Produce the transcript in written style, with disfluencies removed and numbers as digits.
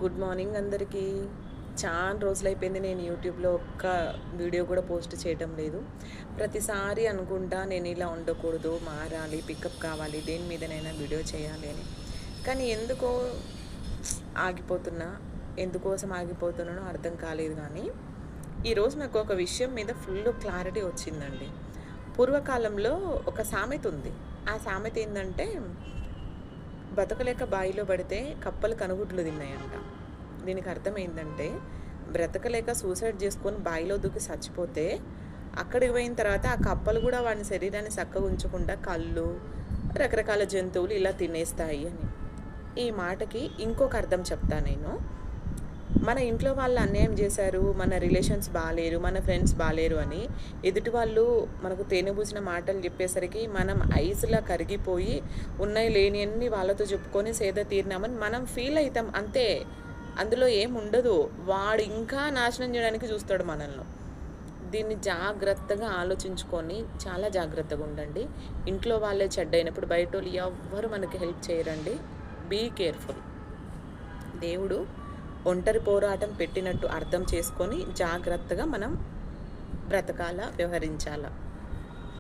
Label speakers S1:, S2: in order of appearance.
S1: Good morning అందరికీ. చాలా రోజులైపోయింది నేను యూట్యూబ్‌లో ఒక్క వీడియో కూడా పోస్ట్ చేయటం లేదు. ప్రతిసారి అనుకుంటా నేను ఇలా ఉండకూడదు, మారాలి, పికప్ కావాలి, దేని మీదనైనా వీడియో చేయాలి అని. కానీ ఎందుకో ఆగిపోతున్నా. ఎందుకోసం ఆగిపోతున్నానో అర్థం కాలేదు కానీ, ఈరోజు నాకు ఒక విషయం మీద ఫుల్ క్లారిటీ వచ్చిందండి. పూర్వకాలంలో ఒక సామెత ఉంది. ఆ సామెత ఏందంటే, బతకలేక బావిలో పడితే కప్పలు కనుగుడ్లు తిన్నాయంట. దీనికి అర్థమైందంటే, బ్రతకలేక సూసైడ్ చేసుకొని బావిలో దూకి చచ్చిపోతే, అక్కడికి పోయిన తర్వాత ఆ కప్పలు కూడా వాని శరీరాన్ని చక్కగా ఉంచకుండా కళ్ళు, రకరకాల జంతువులు ఇలా తినేస్తాయి అని. ఈ మాటకి ఇంకొక అర్థం చెప్తా నేను. మన ఇంట్లో వాళ్ళు అన్యాయం చేశారు, మన రిలేషన్స్ బాలేరు, మన ఫ్రెండ్స్ బాలేరు అని ఎదుటి వాళ్ళు మనకు తేనెబూసిన మాటలు చెప్పేసరికి మనం ఐస్‌లా కరిగిపోయి ఉన్నాయి లేనియన్నీ వాళ్ళతో చెప్పుకొని సేద తీరినామని మనం ఫీల్ అయితాం అంతే. అందులో ఏముండదు. వాడు ఇంకా నాశనం చేయడానికి చూస్తాడు మనల్ని. దీన్ని జాగ్రత్తగా ఆలోచించుకొని చాలా జాగ్రత్తగా ఉండండి. ఇంట్లో వాళ్ళే చెడ్డయినప్పుడు బయటోళ్ళు ఎవ్వరు మనకి హెల్ప్ చేయరండి. Be careful. దేవుడు ఒంటరి పోరాటం పెట్టినట్టు అర్థం చేసుకొని జాగ్రత్తగా మనం బ్రతకాల, వ్యవహరించాల.